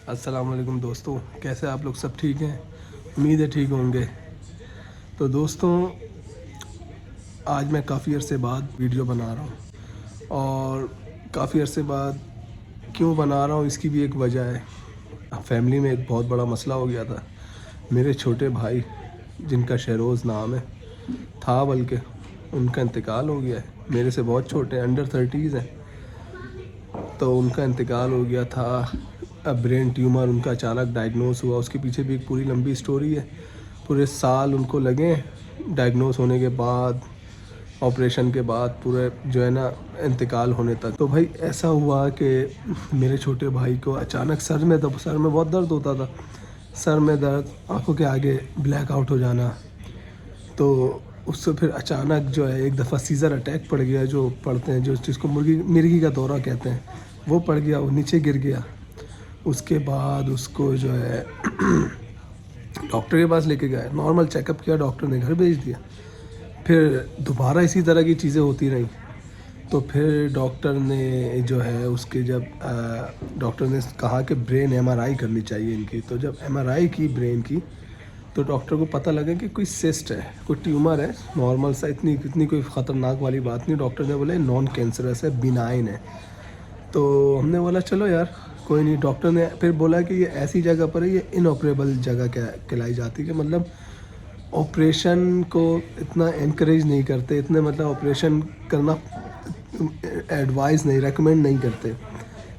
السلام علیکم دوستوں، کیسے آپ لوگ سب ٹھیک ہیں؟ امید ہے ٹھیک ہوں گے۔ تو دوستوں، آج میں کافی عرصے بعد ویڈیو بنا رہا ہوں، اور کافی عرصے بعد کیوں بنا رہا ہوں اس کی بھی ایک وجہ ہے۔ فیملی میں ایک بہت بڑا مسئلہ ہو گیا تھا۔ میرے چھوٹے بھائی جن کا شہروز نام تھا، بلکہ ان کا انتقال ہو گیا ہے۔ میرے سے بہت چھوٹے ہیں، انڈر 30s ہیں۔ تو ان کا انتقال ہو گیا تھا۔ برین ٹیومر ان کا اچانک ڈائگنوز ہوا۔ اس کے پیچھے بھی ایک پوری لمبی سٹوری ہے۔ پورے سال ان کو لگے ڈائگنوز ہونے کے بعد، آپریشن کے بعد، پورے جو ہے نا انتقال ہونے تک۔ تو بھائی ایسا ہوا کہ میرے چھوٹے بھائی کو اچانک سر میں بہت درد ہوتا تھا۔ سر میں درد، آنکھوں کے آگے بلیک آؤٹ ہو جانا۔ تو اس سے پھر اچانک جو ہے ایک دفعہ سیزر اٹیک پڑ گیا، جو پڑھتے ہیں، جس کو مرغی کا دورہ کہتے ہیں، وہ پڑ گیا، وہ نیچے گر گیا۔ اس کے بعد اس کو جو ہے ڈاکٹر کے پاس لے کے گئے، نارمل چیک اپ کیا، ڈاکٹر نے گھر بھیج دیا۔ پھر دوبارہ اسی طرح کی چیزیں ہوتی رہیں۔ تو پھر ڈاکٹر نے جو ہے اس کے جب ڈاکٹر نے کہا کہ برین MRI کرنی چاہیے ان کی۔ تو جب MRI کی برین کی، تو ڈاکٹر کو پتہ لگا کہ کوئی سسٹ ہے، کوئی ٹیومر ہے، نارمل سا، اتنی کوئی خطرناک والی بات نہیں۔ ڈاکٹر نے بولا نان کینسرس ہے، بینائن ہے۔ تو ہم نے بولا چلو یار کوئی نہیں۔ ڈاکٹر نے پھر بولا کہ یہ ایسی جگہ پر ہے، یہ انآپریبل جگہ کہلائی جاتی ہے، کہ مطلب آپریشن کو اتنا انکریج نہیں کرتے، اتنے مطلب آپریشن کرنا ایڈوائز نہیں، ریکمینڈ نہیں کرتے،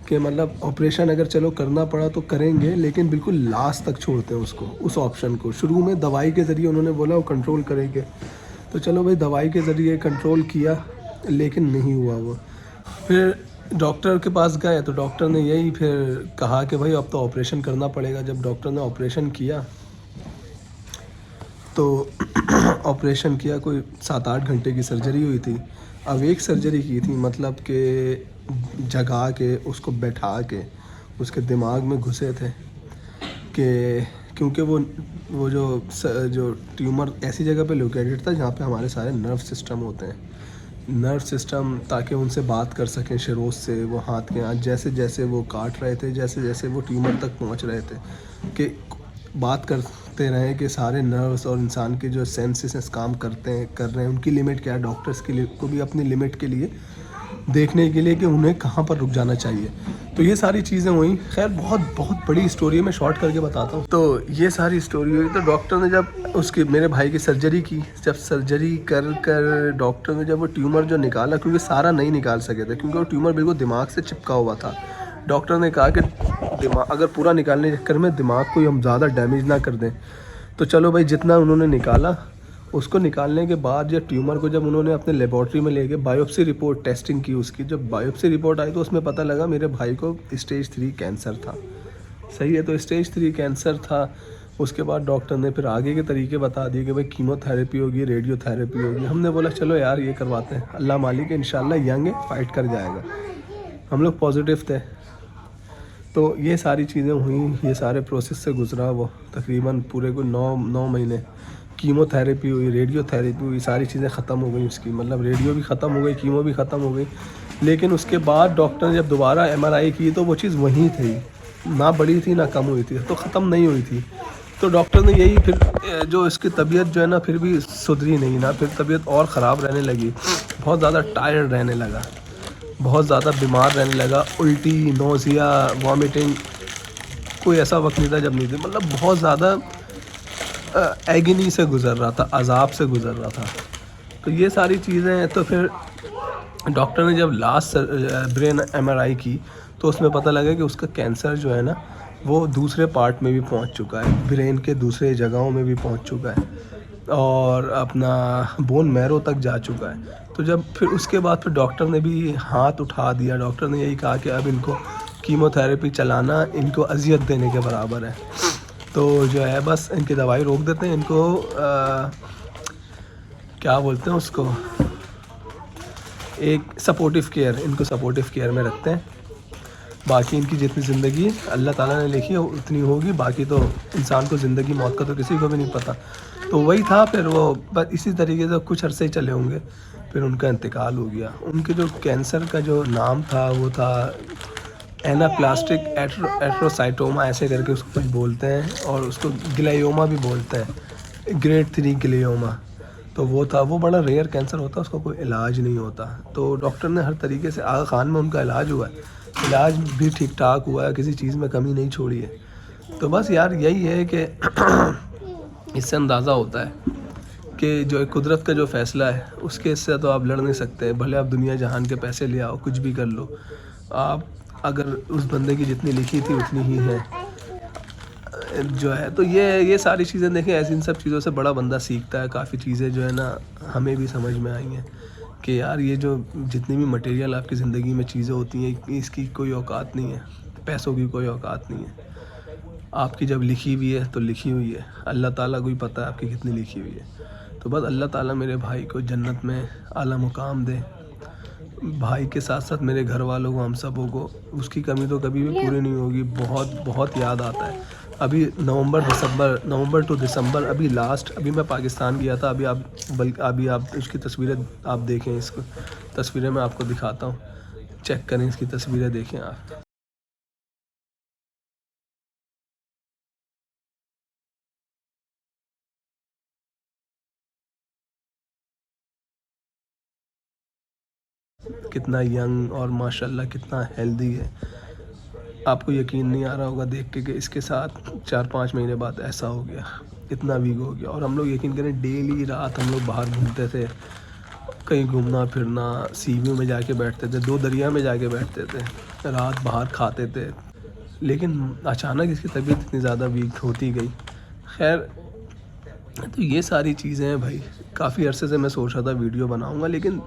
کہ مطلب آپریشن اگر چلو کرنا پڑا تو کریں گے، لیکن بالکل لاسٹ تک چھوڑتے ہیں اس کو، اس آپشن کو۔ شروع میں دوائی کے ذریعے انہوں نے بولا وہ کنٹرول کریں گے، تو چلو بھائی دوائی کے ذریعے کنٹرول کیا، لیکن نہیں ہوا وہ۔ پھر ڈاکٹر کے پاس گئے تو ڈاکٹر نے یہی پھر کہا کہ بھائی اب تو آپریشن کرنا پڑے گا۔ جب ڈاکٹر نے آپریشن کیا تو آپریشن کیا، کوئی 7-8 گھنٹے کی سرجری ہوئی تھی۔ اب ایک سرجری کی تھی، مطلب کہ جگا کے اس کو بیٹھا کے اس کے دماغ میں گھسے تھے، کہ کیونکہ وہ جو ٹیومر ایسی جگہ پہ لوکیٹڈ تھا جہاں پہ ہمارے سارے نرو سسٹم ہوتے ہیں، نرو سسٹم، تاکہ ان سے بات کر سکیں شروع سے، وہ ہاتھ کے جیسے جیسے وہ کاٹ رہے تھے، جیسے جیسے وہ ٹیومر تک پہنچ رہے تھے، کہ بات کرتے رہیں کہ سارے نروس اور انسان کے جو سینسز کام کر رہے ہیں، ان کی لمٹ کیا ہے، ڈاکٹرس کے لیے کو بھی اپنی لمٹ کے لیے دیکھنے کے لیے کہ انہیں کہاں پر رک جانا چاہیے۔ تو یہ ساری چیزیں ہوئیں۔ خیر بہت بڑی اسٹوری ہے، میں شارٹ کر کے بتاتا ہوں۔ تو یہ ساری اسٹوری ہوئی، تو ڈاکٹر نے جب میرے بھائی کی سرجری کی، جب سرجری کر ڈاکٹر نے جب وہ ٹیومر جو نکالا، کیونکہ سارا نہیں نکال سکے تھے، کیونکہ وہ ٹیومر بالکل دماغ سے چپکا ہوا تھا۔ ڈاکٹر نے کہا کہ اگر پورا نکالنے کے چکر میں دماغ کو ہم زیادہ ڈیمیج نہ کر دیں، تو چلو بھائی جتنا انہوں نے نکالا، اس کو نکالنے کے بعد یا ٹیومر کو جب انہوں نے اپنے لیبارٹری میں لے کے بایوپسی رپورٹ ٹیسٹنگ کی اس کی، جب بایوپسی رپورٹ آئی تو اس میں پتہ لگا میرے بھائی کو اسٹیج 3 کینسر تھا۔ صحیح ہے، تو اسٹیج 3 کینسر تھا۔ اس کے بعد ڈاکٹر نے پھر آگے کے طریقے بتا دیے کہ بھائی کیمو تھراپی ہوگی، ریڈیو تھراپی ہوگی۔ ہم نے بولا چلو یار یہ کرواتے ہیں، اللہ مالک ہے، انشاءاللہ ینگ ہے، فائٹ کر جائے گا۔ ہم لوگ پازیٹیو تھے۔ تو یہ ساری چیزیں ہوئیں، یہ سارے پروسیس سے گزرا وہ، تقریباً پورے کو 9 مہینے کیمو تھراپی ہوئی، ریڈیو تھراپی ہوئی، ساری چیزیں ختم ہو گئیں اس کی، مطلب ریڈیو بھی ختم ہو گئی، کیمو بھی ختم ہو گئی۔ لیکن اس کے بعد ڈاکٹر نے جب دوبارہ MRI کی تو وہ چیز وہیں تھی، نہ بڑی تھی نہ کم ہوئی تھی، تو ختم نہیں ہوئی تھی۔ تو ڈاکٹر نے یہی پھر جو اس کی طبیعت جو ہے نا پھر بھی سدھری نہیں نا، پھر طبیعت اور خراب رہنے لگی، بہت زیادہ ٹائرڈ رہنے لگا، بہت زیادہ بیمار رہنے لگا، الٹی، نوزیا، وامٹنگ، کوئی ایسا وقت نہیں تھا جب نہیں تھی، مطلب بہت زیادہ ایگنی سے گزر رہا تھا، عذاب سے گزر رہا تھا۔ تو یہ ساری چیزیں، تو پھر ڈاکٹر نے جب لاسٹ برین MRI کی تو اس میں پتہ لگا کہ اس کا کینسر جو ہے نا وہ دوسرے پارٹ میں بھی پہنچ چکا ہے، برین کے دوسرے جگہوں میں بھی پہنچ چکا ہے، اور اپنا بون میرو تک جا چکا ہے۔ تو جب پھر اس کے بعد پھر ڈاکٹر نے بھی ہاتھ اٹھا دیا، ڈاکٹر نے یہی کہا کہ اب ان کو کیمو تھراپی چلانا ان کو اذیت دینے کے برابر ہے، تو جو ہے بس ان کی دوائی روک دیتے ہیں، ان کو کیا بولتے ہیں اس کو، ایک سپورٹیو کیئر، ان کو سپورٹیو کیئر میں رکھتے ہیں، باقی ان کی جتنی زندگی اللہ تعالیٰ نے لکھی ہے اتنی ہوگی، باقی تو انسان کو زندگی موت کا تو کسی کو بھی نہیں پتہ۔ تو وہی تھا، پھر وہ بس اسی طریقے سے کچھ عرصے چلے ہوں گے، پھر ان کا انتقال ہو گیا۔ ان کے جو کینسر کا جو نام تھا وہ تھا اینا پلاسٹک ایٹروسائٹوما ایسے کر کے اس کو کچھ بولتے ہیں، اور اس کو گلیوما بھی بولتے ہیں، گریڈ 3 گلیوما. تو وہ تھا، وہ بڑا ریئر کینسر ہوتا ہے، اس کا کوئی علاج نہیں ہوتا. تو ڈاکٹر نے ہر طریقے سے، آغا خان میں ان کا علاج ہوا ہے، علاج بھی ٹھیک ٹھاک ہوا ہے، کسی چیز میں کمی نہیں چھوڑی ہے. تو بس یار یہی ہے کہ اس سے اندازہ ہوتا ہے کہ جو قدرت کا جو فیصلہ ہے اس کے سے تو آپ لڑ نہیں سکتے. بھلے آپ دنیا جہان کے پیسے لے آؤ، کچھ بھی کر لو، آپ اگر اس بندے کی جتنی لکھی تھی اتنی ہی ہے جو ہے. تو یہ ساری چیزیں دیکھیں، ایسی ان سب چیزوں سے بڑا بندہ سیکھتا ہے. کافی چیزیں جو ہے نا ہمیں بھی سمجھ میں آئی ہیں کہ یار یہ جو جتنی بھی مٹیریل آپ کی زندگی میں چیزیں ہوتی ہیں، اس کی کوئی اوقات نہیں ہے، پیسوں کی کوئی اوقات نہیں ہے. آپ کی جب لکھی ہوئی ہے تو لکھی ہوئی ہے، اللہ تعالیٰ کو ہی پتہ ہے آپ کی کتنی لکھی ہوئی ہے. تو بس اللہ تعالیٰ میرے بھائی کو جنت میں اعلیٰ مقام دے. بھائی کے ساتھ ساتھ میرے گھر والوں کو، ہم سبوں کو اس کی کمی تو کبھی بھی پوری نہیں ہوگی. بہت بہت یاد آتا ہے. ابھی نومبر ٹو دسمبر ابھی لاسٹ، ابھی میں پاکستان گیا تھا. ابھی آپ اس کی تصویریں آپ دیکھیں، اس کو تصویریں میں آپ کو دکھاتا ہوں، چیک کریں، اس کی تصویریں دیکھیں آپ. کتنا ینگ اور ماشاءاللہ کتنا ہیلدی ہے. آپ کو یقین نہیں آ رہا ہوگا دیکھ کے کہ اس کے ساتھ 4-5 مہینے بعد ایسا ہو گیا، اتنا ویک ہو گیا. اور ہم لوگ یقین کریں ڈیلی رات ہم لوگ باہر گھومتے تھے، کہیں گھومنا پھرنا، سی ویو میں جا کے بیٹھتے تھے، 2 دریا میں جا کے بیٹھتے تھے، رات باہر کھاتے تھے. لیکن اچانک اس کی طبیعت اتنی زیادہ ویک ہوتی گئی. خیر، تو یہ ساری چیزیں ہیں بھائی. کافی عرصے سے میں سوچ رہا تھا ویڈیو بناؤں گا، لیکن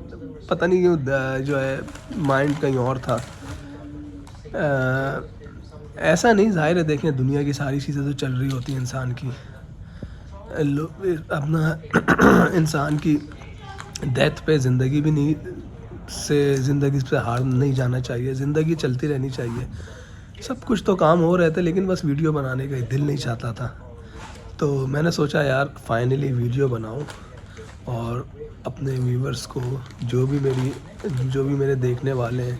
پتہ نہیں کیوں جو ہے مائنڈ کہیں اور تھا. ایسا نہیں، ظاہر ہے دیکھیں دنیا کی ساری چیزیں تو چل رہی ہوتی ہیں انسان کی. اپنا انسان کی ڈیتھ پہ زندگی بھی نہیں، زندگی سے ہار نہیں جانا چاہیے، زندگی چلتی رہنی چاہیے. سب کچھ تو کام ہو رہے تھے، لیکن بس ویڈیو بنانے کا دل نہیں چاہتا تھا. تو میں نے سوچا یار فائنلی ویڈیو بناؤں اور اپنے ویورز کو، جو بھی میرے دیکھنے والے ہیں،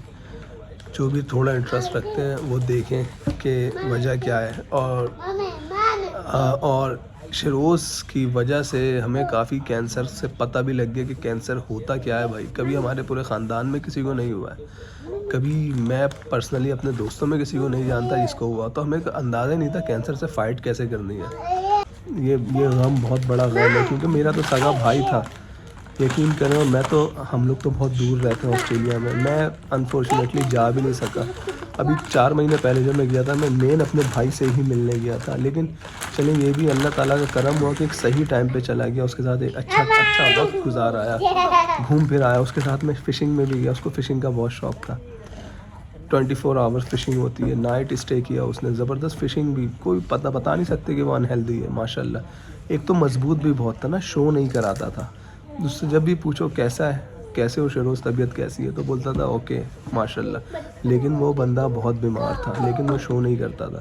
جو بھی تھوڑا انٹرسٹ رکھتے ہیں، وہ دیکھیں کہ وجہ کیا ہے. اور شروز کی وجہ سے ہمیں کافی کینسر سے پتہ بھی لگ گیا کہ کینسر ہوتا کیا ہے بھائی. کبھی ہمارے پورے خاندان میں کسی کو نہیں ہوا ہے، کبھی میں پرسنلی اپنے دوستوں میں کسی کو نہیں جانتا جس کو ہوا. تو ہمیں اندازہ نہیں تھا کینسر سے فائٹ کیسے کرنی ہے. یہ غم بہت بڑا غم ہے، کیونکہ میرا تو سگا بھائی تھا. یقین کریں، ہم لوگ تو بہت دور رہتے ہیں آسٹریلیا میں انفارچونیٹلی جا بھی نہیں سکا. ابھی 4 مہینے پہلے جب میں گیا تھا، میں مین اپنے بھائی سے ہی ملنے گیا تھا. لیکن چلیں، یہ بھی اللہ تعالیٰ کا کرم ہوا کہ ایک صحیح ٹائم پہ چلا گیا، اس کے ساتھ ایک اچھا وقت گزار آیا، گھوم پھر آیا. اس کے ساتھ میں فشنگ میں بھی گیا، اس کو فشنگ کا بہت شوق تھا. 24 آورس فشنگ ہوتی ہے، نائٹ اسٹے کیا اس نے، زبردست فشنگ بھی. کوئی بتا نہیں سکتے کہ وہ انہیلدی ہے ماشاءاللہ. ایک تو مضبوط بھی بہت تھا نا، شو نہیں کراتا تھا. اس سے جب بھی پوچھو کیسا ہے، کیسے ہو شروز، طبیعت کیسی ہے، تو بولتا تھا اوکے ماشاءاللہ. لیکن وہ بندہ بہت بیمار تھا، لیکن وہ شو نہیں کرتا تھا.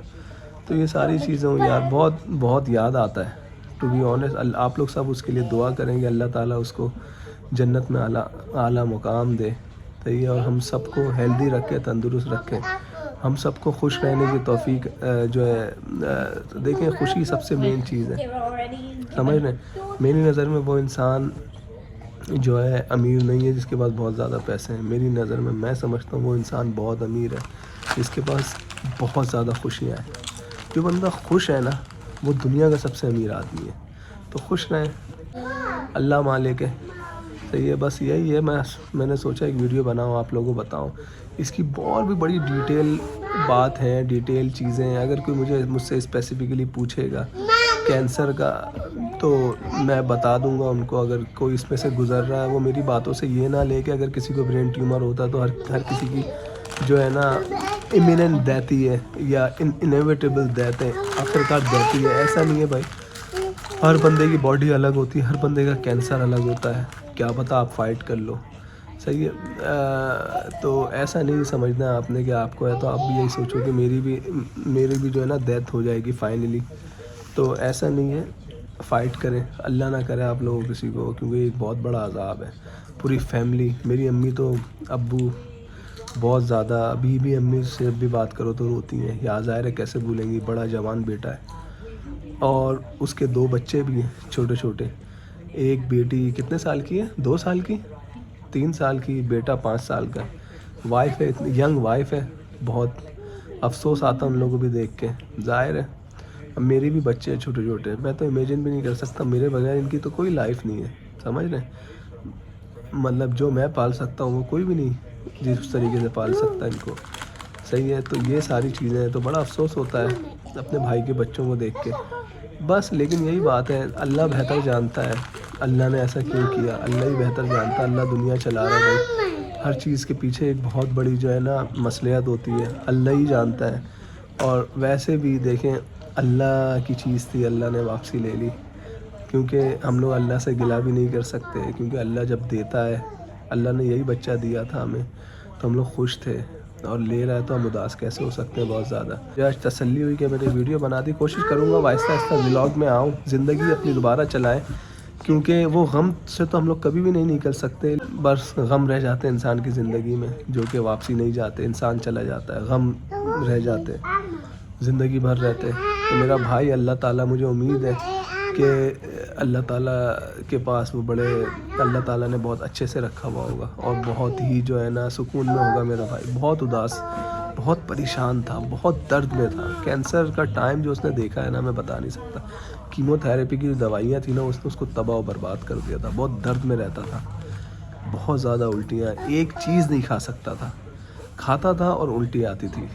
تو یہ ساری چیزیں یار بہت بہت یاد آتا ہے ٹو بی آنیسٹ. آپ لوگ سب اس کے لیے دعا کریں گے، اللہ تعالیٰ اس کو جنت میں اعلیٰ مقام دے. صحیح ہے، اور ہم سب کو ہیلدی رکھے، تندرست رکھے، ہم سب کو خوش رہنے کی توفیق جو ہے. دیکھیں خوشی سب سے مین چیز ہے، سمجھ رہے ہیں. میری نظر میں وہ انسان جو ہے امیر نہیں ہے جس کے پاس بہت زیادہ پیسے ہیں. میری نظر میں سمجھتا ہوں وہ انسان بہت امیر ہے جس کے پاس بہت زیادہ خوشیاں ہیں. جو بندہ خوش ہے نا، وہ دنیا کا سب سے امیر آدمی ہے. تو خوش رہیں، اللہ مالک ہے. صحیح ہے، بس یہی ہے. میں نے سوچا ایک ویڈیو بناؤں، آپ لوگوں کو بتاؤں. اس کی اور بھی بڑی ڈیٹیل بات ہے، ڈیٹیل چیزیں ہیں. اگر کوئی مجھ سے اسپیسیفکلی پوچھے گا کینسر کا، تو میں بتا دوں گا ان کو. اگر کوئی اس میں سے گزر رہا ہے، وہ میری باتوں سے یہ نہ لے کہ اگر کسی کو برین ٹیومر ہوتا تو ہر کسی کی جو ہے نا امییننٹ ڈیتھ ہی ہے، یا انیویٹیبل ڈیتھ ہے، آخرکار ڈیتھ ہی ہے. ایسا نہیں ہے بھائی. ہر بندے کی باڈی الگ ہوتی ہے، ہر بندے کا کینسر الگ ہوتا ہے. کیا پتہ آپ فائٹ کر لو. صحیح ہے. تو ایسا نہیں سمجھنا ہے آپ نے کہ آپ کو ہے تو آپ بھی یہی سوچو کہ میری بھی جو ہے نا ڈیتھ ہو جائے گی فائنلی. تو ایسا نہیں ہے. فائٹ کریں، اللہ نہ کرے آپ لوگوں کسی کو، کیونکہ ایک بہت بڑا عذاب ہے. پوری فیملی، میری امی تو ابو بہت زیادہ ابھی بھی امی سے بھی بات کرو تو روتی ہیں، یا ظاہر ہے کیسے بھولیں گی، بڑا جوان بیٹا ہے، اور اس کے 2 بچے بھی ہیں چھوٹے چھوٹے، ایک بیٹی کتنے سال کی ہے، 2 سال کی، 3 سال کی، بیٹا 5 سال کا، وائف ہے، اتنی ینگ وائف ہے، بہت افسوس آتا ان لوگوں کو بھی دیکھ کے، ظاہر ہے اب میری بھی بچے ہیں چھوٹے چھوٹے، میں تو امیجن بھی نہیں کر سکتا، میرے بغیر ان کی تو کوئی لائف نہیں ہے، سمجھ رہے ہیں، مطلب جو میں پال سکتا ہوں وہ کوئی بھی نہیں جس طریقے سے پال سکتا ان کو، صحیح ہے، تو یہ ساری چیزیں ہیں، تو بڑا افسوس ہوتا ہے اپنے بھائی کے بچوں کو دیکھ کے، بس لیکن یہی بات ہے، اللہ بہتر جانتا ہے اللہ نے ایسا کیوں کیا، اللہ ہی بہتر جانتا ہے، اللہ دنیا چلا رہا ہے بھائی، ہر چیز کے پیچھے ایک بہت بڑی جو ہے نا مصلحت ہوتی ہے، اللہ ہی جانتا ہے، اور ویسے بھی دیکھیں اللہ کی چیز تھی، اللہ نے واپسی لے لی، کیونکہ ہم لوگ اللہ سے گلہ بھی نہیں کر سکتے، کیونکہ اللہ جب دیتا ہے، اللہ نے یہی بچہ دیا تھا ہمیں تو ہم لوگ خوش تھے، اور لے رہا ہے تو ہم اداس کیسے ہو سکتے ہیں بہت زیادہ۔ مجھے آج تسلی ہوئی کہ میں نے ویڈیو بنا دی، کوشش کروں گا آہستہ آہستہ ولاگ میں آؤں، زندگی اپنی دوبارہ چلائیں، کیونکہ وہ غم سے تو ہم لوگ کبھی بھی نہیں نکل سکتے، بس غم رہ جاتے ہیں انسان کی زندگی میں جو کہ واپسی نہیں جاتے، انسان چلا جاتا ہے، غم رہ جاتے زندگی بھر رہتے، تو میرا بھائی اللہ تعالیٰ، مجھے امید ہے کہ اللہ تعالیٰ کے پاس وہ بڑے، اللہ تعالیٰ نے بہت اچھے سے رکھا ہوا ہوگا، اور بہت ہی جو ہے نا سکون میں ہوگا میرا بھائی، بہت اداس، بہت پریشان تھا، بہت درد میں تھا، کینسر کا ٹائم جو اس نے دیکھا ہے نا میں بتا نہیں سکتا، کیمو تھراپی کی جو دوائیاں تھیں نا اس نے اس کو تباہ و برباد کر دیا تھا، بہت درد میں رہتا تھا، بہت زیادہ الٹیاں، ایک چیز نہیں کھا سکتا تھا، کھاتا تھا اور الٹی آتی تھی،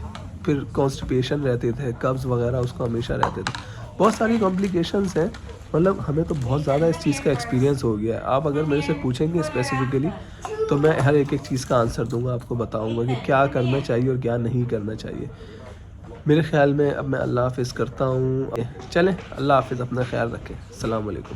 پھر کانسٹیپیشن رہتے تھے، قبض وغیرہ اس کو ہمیشہ رہتے تھے، بہت ساری کمپلیکیشنس ہیں، مطلب ہمیں تو بہت زیادہ اس چیز کا ایکسپیرینس ہو گیا ہے، آپ اگر میرے سے پوچھیں گے اسپیسیفکلی تو میں ہر ایک چیز کا آنسر دوں گا، آپ کو بتاؤں گا کہ کیا کرنا چاہیے اور کیا نہیں کرنا چاہیے۔ میرے خیال میں اب میں اللہ حافظ کرتا ہوں، چلیں اللہ حافظ، اپنا خیال رکھیں، السلام علیکم۔